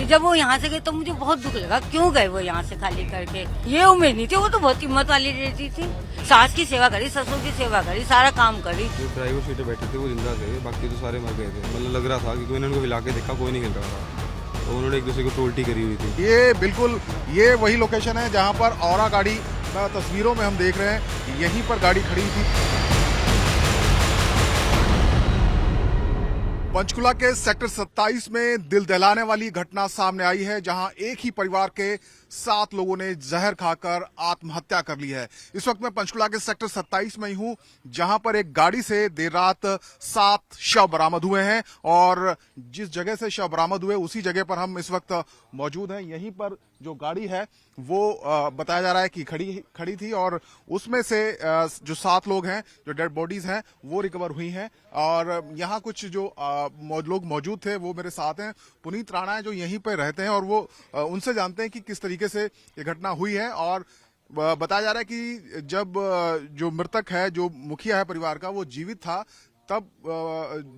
फिर जब वो यहाँ से गए तो मुझे बहुत दुख लगा, क्यों गए वो यहाँ से खाली करके। ये उम्मीद नहीं थी, वो तो बहुत हिम्मत वाली रहती थी, सास की सेवा करी, ससुर की सेवा करी, सारा काम करी। जो ड्राइवर सीट पे बैठे थे वो जिंदा थे, बाकी तो सारे मर गए थे। मतलब लग रहा था क्योंकि मैंने उनको हिला के देखा, कोई नहीं हिल रहा था, तो उन्होंने एक दूसरे को उल्टी करी हुई थी। ये बिल्कुल ये वही लोकेशन है जहां पर औरा गाड़ी तस्वीरों में हम देख रहे हैं, यहीं पर गाड़ी खड़ी थी। पंचकुला के सेक्टर 27 में दिल दहलाने वाली घटना सामने आई है, जहां एक ही परिवार के 7 लोगों ने जहर खाकर आत्महत्या कर ली है। इस वक्त मैं पंचकुला के सेक्टर 27 में ही हूं, जहां पर एक गाड़ी से देर रात 7 शव बरामद हुए हैं और जिस जगह से शव बरामद हुए उसी जगह पर हम इस वक्त मौजूद हैं। यहीं पर जो गाड़ी है वो बताया जा रहा है कि खड़ी थी और उसमें से जो 7 लोग हैं, जो डेड बॉडीज हैं, वो रिकवर हुई हैं। और यहाँ कुछ जो लोग मौजूद थे वो मेरे साथ हैं। पुनीत राणा है जो यहीं पर रहते हैं और वो उनसे जानते हैं कि किस तरीके से ये घटना हुई है। और बताया जा रहा है कि जब जो मृतक है, जो मुखिया है परिवार का, वो जीवित था, तब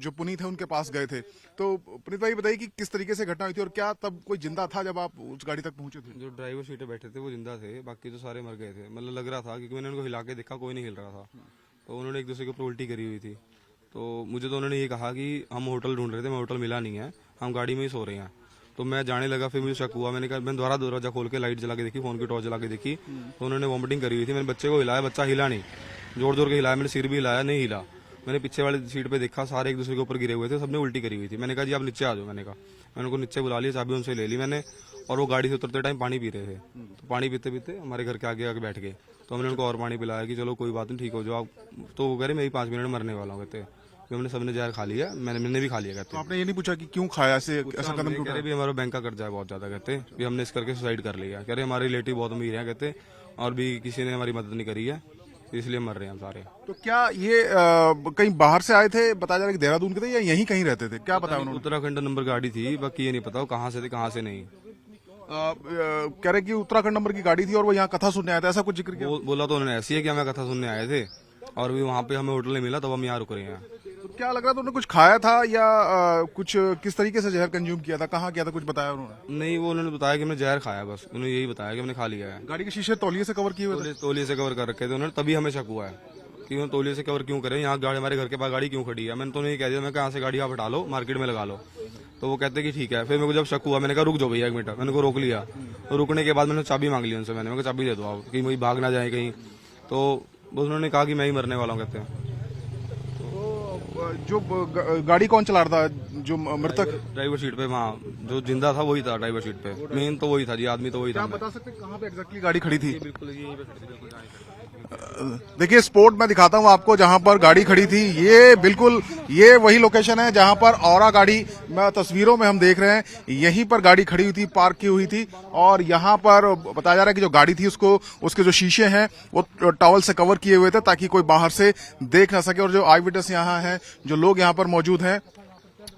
जो पुनीत है उनके पास गए थे। तो पुनीत भाई बताइए कि किस तरीके से घटना हुई थी और क्या तब कोई जिंदा था जब आप उस गाड़ी तक पहुंचे थे? जो ड्राइवर सीट पे बैठे थे वो जिंदा थे, बाकी तो सारे मर गए थे। मतलब लग रहा था क्योंकि मैंने उनको हिला के देखा, कोई नहीं हिल रहा था, तो उन्होंने एक दूसरे के ऊपर उल्टी करी हुई थी। तो मुझे तो उन्होंने ये कहा कि हम होटल ढूंढ रहे थे, मैं होटल मिला नहीं है, हम गाड़ी में ही सो रहे हैं। तो मैं जाने लगा, फिर मुझे शक हुआ, मैंने कहा, मैंने दोबारा दरवाजा खोल के लाइट जला के देखी, फोन की टॉर्च जला के देखी, तो उन्होंने वॉमिटिंग करी हुई थी। मैंने बच्चे को हिलाया, बच्चा हिला नहीं, जोर जोर के हिलाया, मैंने सिर भी हिलाया, नहीं हिला। मैंने पीछे वाली सीट पे देखा, सारे एक दूसरे के ऊपर गिरे हुए थे, सबने उल्टी करी हुई थी। मैंने कहा जी आप नीचे आ जाओ, मैंने उनको नीचे बुला लिया, चाबी उनसे ले ली मैंने, और वो गाड़ी से उतरते टाइम पानी पी रहे थे। तो पानी पीते पीते हमारे घर के आगे आके बैठ गए, तो हमने उनको और पानी पिलाया कि चलो कोई बात नहीं, ठीक हो जाओ आप। तो वो कह रहे मैं 5 मिनट मरने वाला हूँ, कहते हमने सबने जहर खा लिया, मैंने भी खा लिया। कहते तो आपने ये नहीं पूछा कि क्यों खाया, ऐसा कदम क्यों कह रहे हमारा बैंक का कर्जा है बहुत ज्यादा, कहते भी हमने इस करके सुसाइड कर लिया। कह रहे हमारे रिलेटिव बहुत अमीर हैं, कहते और भी किसी ने हमारी मदद नहीं करी है, इसलिए मर रहे हैं हम सारे। तो क्या ये कहीं बाहर से आए थे, बताया जा रहा है कि देहरादून के थे या यहीं कहीं रहते थे, क्या बताया उन्होंने? उत्तराखंड नंबर गाड़ी थी, बाकी ये नहीं पता कहाँ से थे कहाँ से नहीं। कह रहे कि उत्तराखंड नंबर की गाड़ी थी और वो यहाँ कथा सुनने आया था, ऐसा कुछ जिक्र किया? बोला तो उन्होंने ऐसी है कि हमें कथा सुनने आए थे और भी वहाँ पे हमें होटल नहीं मिला, तब हम यहाँ रुक रहे हैं। तो क्या लग रहा था, उन्होंने कुछ खाया था या कुछ किस तरीके से जहर कंज्यूम किया था, कहाँ किया था, कुछ बताया उन्होंने? नहीं, वो उन्होंने बताया कि हमने जहर खाया, बस उन्होंने यही बताया कि हमने खा लिया है। गाड़ी के शीशे तौलिए से कवर किए हुए थे? तौलिए से कवर कर रखे थे उन्होंने, तभी हमें शक हुआ है कि उन्होंने तौलिए से कवर क्यों करें, यहाँ गाड़ी हमारे घर के पास गाड़ी क्यों खड़ी है। मैंने तो नहीं कह दिया, मैं कहा से गाड़ी आप हटा लो, मार्केट में लगा लो। तो वो कहते कि ठीक है। फिर मेरे को जब शक हुआ, मैंने कहा रुक जाओ भैया 1 मिनट, मैंने को रोक लिया। तो रुकने के बाद मैंने चाबी मांग ली उनसे, मैंने कहा चाबी दे दो आप, कि मुझे भाग ना जाए कहीं। तो उन्होंने कहा कि मैं ही मरने वाला हूँ, कहते हैं। तो जो गाड़ी कौन चला रहा था, जो मृतक? ड्राइवर सीट पे, वहाँ जो जिंदा था वही था ड्राइवर सीट पे, मेन तो वही था जी, आदमी तो वही था। आप बता सकते हैं कहाँ पे एग्जैक्टली गाड़ी खड़ी थी? बिल्कुल यहीं पे खड़ी थी, बिल्कुल। देखिए स्पॉट में दिखाता हूं आपको जहां पर गाड़ी खड़ी थी। ये बिल्कुल ये वही लोकेशन है जहां पर औरा गाड़ी तस्वीरों में हम देख रहे हैं, यहीं पर गाड़ी खड़ी हुई थी, पार्क की हुई थी। और यहां पर बताया जा रहा है कि जो गाड़ी थी उसके जो शीशे हैं वो टॉवल से कवर किए हुए थे ताकि कोई बाहर से देख ना सके। और जो आई विटनेस यहाँ हैं, जो लोग यहाँ पर मौजूद हैं,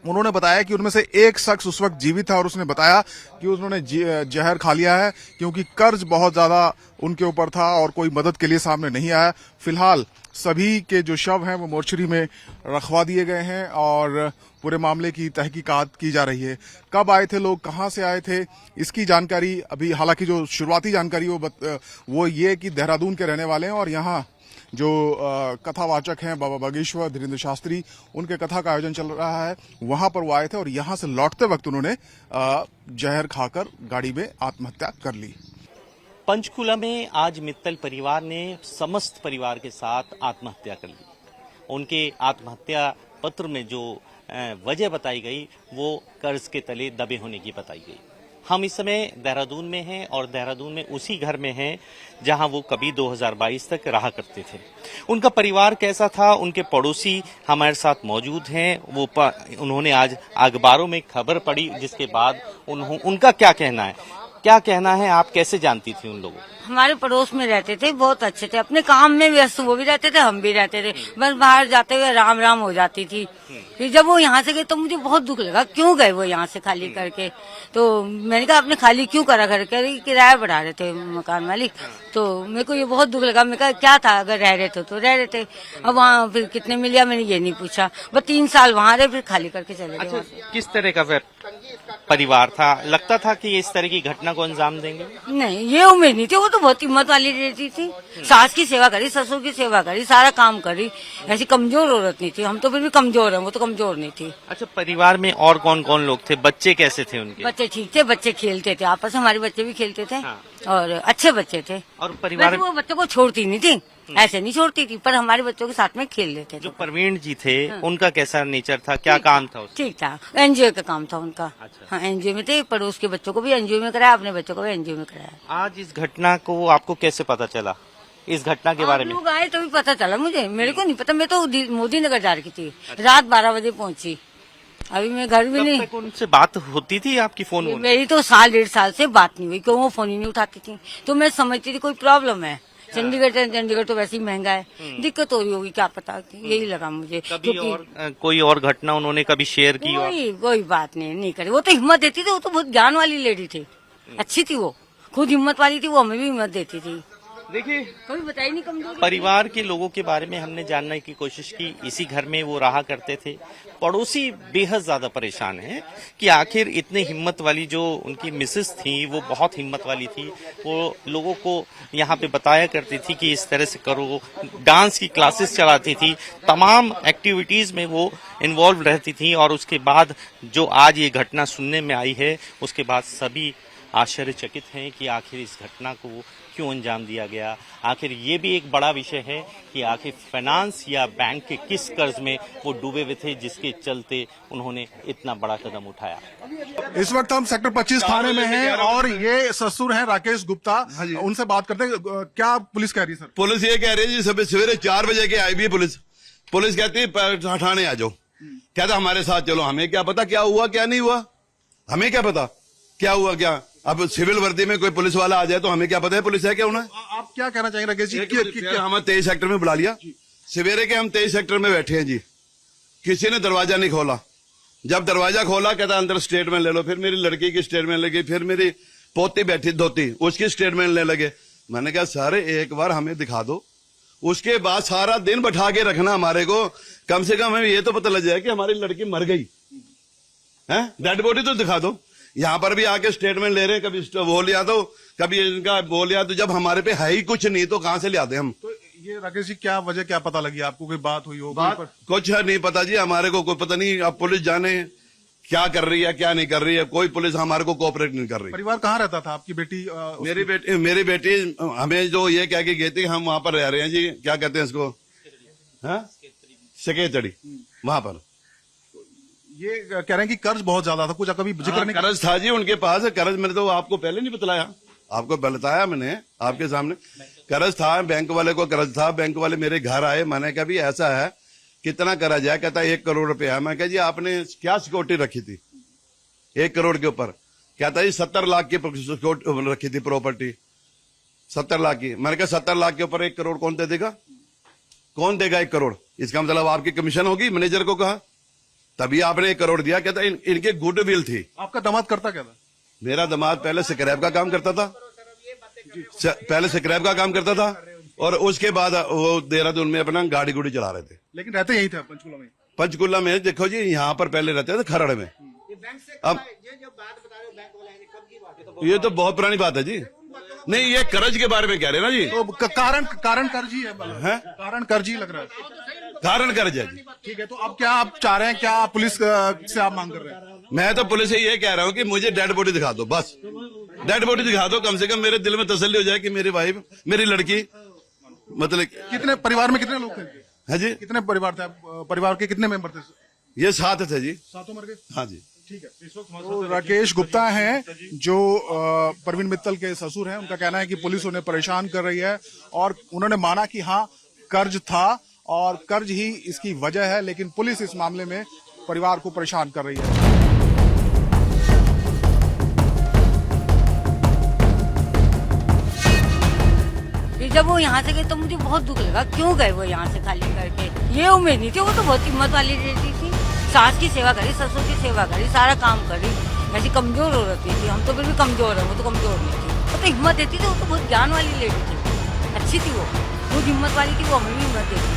उन्होंने बताया कि उनमें से एक शख्स उस वक्त जीवित था और उसने बताया कि उन्होंने जहर खा लिया है क्योंकि कर्ज बहुत ज्यादा उनके ऊपर था और कोई मदद के लिए सामने नहीं आया। फिलहाल सभी के जो शव हैं वो मोर्चरी में रखवा दिए गए हैं और पूरे मामले की तहकीकात की जा रही है। कब आए थे लोग, कहां से आए थे, इसकी जानकारी अभी, हालांकि जो शुरुआती जानकारी वो ये कि देहरादून के रहने वाले हैं और यहाँ जो कथावाचक हैं बाबा बागेश्वर धीरेन्द्र शास्त्री, उनके कथा का आयोजन चल रहा है, वहां पर वो आए थे और यहां से लौटते वक्त उन्होंने जहर खाकर गाड़ी में आत्महत्या कर ली। पंचकुला में आज मित्तल परिवार ने समस्त परिवार के साथ आत्महत्या कर ली। उनके आत्महत्या पत्र में जो वजह बताई गई वो कर्ज के तले दबे होने की बताई गई। हम इस समय देहरादून में हैं और देहरादून में उसी घर में हैं जहां वो कभी 2022 तक रहा करते थे। उनका परिवार कैसा था, उनके पड़ोसी हमारे साथ मौजूद हैं। उन्होंने आज अखबारों में खबर पढ़ी, जिसके बाद उनका क्या कहना है, आप कैसे जानती थी उन लोगों को? हमारे पड़ोस में रहते थे, बहुत अच्छे थे, अपने काम में व्यस्त, वो भी रहते थे, हम भी रहते थे, बस बाहर जाते हुए राम राम हो जाती थी। फिर जब वो यहाँ से गए तो मुझे बहुत दुख लगा, क्यों गए वो यहाँ से खाली करके। तो मैंने कहा आपने खाली क्यों करा घर, किराया बढ़ा रहे थे मकान मालिक। तो मेरे को ये बहुत दुख लगा, मैं कहा क्या था, अगर रह रहे थे तो रह रहे थे। अब वहाँ फिर कितने मिलिया मैंने ये नहीं पूछा, बस 3 साल वहाँ रहे, फिर खाली करके चले गए। किस तरह का फिर परिवार था, लगता था कि इस तरह की घटना को अंजाम देंगे? नहीं, ये उम्मीद नहीं थी। वो तो बहुत हिम्मत वाली रहती थी, सास की सेवा करी, ससुर की सेवा करी, सारा काम करी। ऐसी कमजोर औरत नहीं थी। हम तो फिर भी कमजोर हैं, वो तो कमजोर नहीं थी। अच्छा, परिवार में और कौन कौन लोग थे? बच्चे कैसे थे उनके? बच्चे ठीक थे, बच्चे खेलते थे आपस में, हमारे बच्चे भी खेलते थे। हाँ। और अच्छे बच्चे थे। और परिवार वैसे वो बच्चों को छोड़ती नहीं थी, ऐसे नहीं छोड़ती थी, पर हमारे बच्चों के साथ में खेल लेते जो थे। प्रवीण जी थे उनका कैसा नेचर था, क्या काम था उसका? ठीक था, एनजीओ का काम था उनका। अच्छा। हाँ, एनजीओ में थे, पड़ोस के बच्चों को भी एनजीओ में कराया, अपने बच्चों को भी एनजीओ में कराया। आज इस घटना को आपको कैसे पता चला, इस घटना के बारे आप में? लोग आए तभी पता चला मुझे, मेरे को नहीं पता। मैं तो मोदी नगर जा रही थी, रात 12 बजे पहुंची। अभी मैं घर में नहीं। कब तक उनसे बात होती थी आपकी फोन में? मेरी तो साल 1.5 साल से बात नहीं हुई, क्यों वो फोन ही नहीं उठाती थी। तो मैं समझती थी कोई प्रॉब्लम है। चंडीगढ़ तो वैसे ही महंगा है, दिक्कत हो रही होगी, क्या पता। यही लगा मुझे। कभी और कोई और घटना उन्होंने कभी शेयर की? और कोई बात नहीं करी। वो तो हिम्मत देती थी, वो तो बहुत ज्ञान वाली लेडी थी, अच्छी थी वो, खुद हिम्मत वाली थी, वो हमें भी हिम्मत देती थी। देखिए, कभी बताई नहीं कमजोर। परिवार के लोगों के बारे में हमने जानने की कोशिश की। इसी घर में वो रहा करते थे। पड़ोसी बेहद ज्यादा परेशान हैं कि आखिर इतने हिम्मत वाली जो उनकी मिसेस थी, वो बहुत हिम्मत वाली थी। वो लोगों को यहाँ पे बताया करती थी कि इस तरह से करो, डांस की क्लासेस चलाती थी, तमाम एक्टिविटीज में वो इन्वॉल्व रहती थी। और उसके बाद जो आज ये घटना सुनने में आई है, उसके बाद सभी आश्चर्यचकित हैं कि आखिर इस घटना को क्यों अंजाम दिया गया। आखिर ये भी एक बड़ा विषय है कि आखिर फाइनेंस या बैंक के किस कर्ज में वो डूबे हुए थे, जिसके चलते उन्होंने इतना बड़ा कदम उठाया। इस वक्त हम सेक्टर 25 थाने में हैं और ये ससुर हैं राकेश गुप्ता। उनसे बात करते हैं। क्या पुलिस कह रही है सर? पुलिस ये कह रही है जी, सवेरे 4 बजे के आई भी पुलिस कहती है थाने आ जाओ, कहता हमारे साथ चलो। हमें क्या पता क्या हुआ क्या नहीं हुआ, हमें क्या पता क्या हुआ क्या। अब सिविल वर्दी में कोई पुलिस वाला आ जाए तो हमें क्या पता है पुलिस है क्या उन्हें। आप क्या कहना चाहेंगे राकेश जी? हमें 23 सेक्टर में बुला लिया, सवेरे के हम 23 सेक्टर में बैठे हैं जी, किसी ने दरवाजा नहीं खोला। जब दरवाजा खोला कहता अंदर स्टेटमेंट ले लो। फिर मेरी लड़की की स्टेटमेंट लगी, फिर मेरी पोती बैठी धोती, उसकी स्टेटमेंट लेने लगे। मैंने कहा सारे एक बार हमें दिखा दो, उसके बाद सारा दिन बैठा के रखना हमारे को। कम से कम हमें ये तो पता लग जाए कि हमारी लड़की मर गई है, डेड बॉडी तो दिखा दो। यहाँ पर भी आके स्टेटमेंट ले रहे हैं, कभी वो लिया दो, कभी इनका वो लिया। तो जब हमारे पे है ही कुछ नहीं तो कहाँ से ले आते हम। तो ये राकेश जी क्या वजह क्या पता लगी आपको? कोई बात हुई हो? कुछ है नहीं पता जी, हमारे को कोई पता नहीं। अब पुलिस जाने क्या कर रही है क्या नहीं कर रही है, कोई पुलिस हमारे को कोऑपरेट नहीं कर रही। परिवार कहाँ रहता था आपकी बेटी? मेरी बेटी हमें जो ये कह के गई थी हम वहां पर रह रहे हैं जी, क्या कहते हैं इसको, सकेतड़ी, वहां पर। ये कह रहे हैं कि कर्ज बहुत ज्यादा था, कुछ कभी जिक्र नहीं? कर्ज था जी उनके पास, कर्ज मैंने तो आपको पहले नहीं बतलाया, आपको बताया मैंने आपके सामने। कर्ज था, बैंक वाले को कर्ज था। बैंक वाले मेरे घर आए, मैंने कहा भी ऐसा है कितना कर्ज है, कहता 1 करोड़ रुपया। मैं कहा जी आपने क्या सिक्योरिटी रखी थी 1 करोड़ के ऊपर? कहता जी 70 लाख की सिक्योरिटी रखी थी, प्रॉपर्टी 70 लाख की। मैंने कहा 70 लाख के ऊपर 1 करोड़ कौन दे देगा, कौन देगा 1 करोड़? इसका मतलब आपकी कमीशन होगी। मैनेजर को कहा तभी आपने 1 करोड़ दिया। कहता इनके गुडविल थी। आपका दामाद करता क्या था? मेरा दामाद पहले स्क्रैप का काम करता था, पहले स्क्रैप का काम करता था और उसके बाद वो देहरादून में अपना गाड़ी गुड़ी चला रहे थे। लेकिन रहते यही थे पंचकुला में? पंचकुला में देखो जी, यहाँ पर पहले रहते थे खरड़ में। अब ये तो बहुत पुरानी बात है जी। नहीं, ये कर्ज के बारे में कह रहे हैं ना जी। तो कारण कर्ज ही है, कारण कर्ज ही लग रहा है। कारण कर्ज है जी। ठीक है, तो अब क्या आप चाह रहे हैं, क्या पुलिस से आप मांग कर रहे हैं? मैं तो पुलिस से ये कह रहा हूँ कि मुझे डेड बॉडी दिखा दो, बस डेड बॉडी दिखा दो। कम से कम मेरे दिल में तसल्ली हो जाए कि मेरी वाइफ, मेरी लड़की, मतलब कितने परिवार में कितने लोग थे? है जी, कितने परिवार थे? परिवार के कितने मेंबर थे? ये 7 थे जी। 7 मर गए? हाँ जी। ठीक है। तो राकेश गुप्ता हैं जो परवीन मित्तल के ससुर हैं। उनका कहना है कि पुलिस उन्हें परेशान कर रही है और उन्होंने माना कि हाँ कर्ज था और कर्ज ही इसकी वजह है, लेकिन पुलिस इस मामले में परिवार को परेशान कर रही है। जब वो यहाँ से गए तो मुझे बहुत दुख लगा, क्यों गए वो यहाँ से खाली करके। ये उम्मीद नहीं थी। वो तो बहुत हिम्मत वाली रहती थी, सास की सेवा करी, ससुर की सेवा करी, सारा काम करी। ऐसी कमजोर औरत नहीं थी। हम तो फिर भी कमजोर है, वो तो कमजोर नहीं थी। वो तो हिम्मत देती थी, वो तो बहुत ज्ञान वाली लेडी थी, अच्छी थी वो, बहुत हिम्मत वाली थी, वो हमें भी हिम्मत देती थी।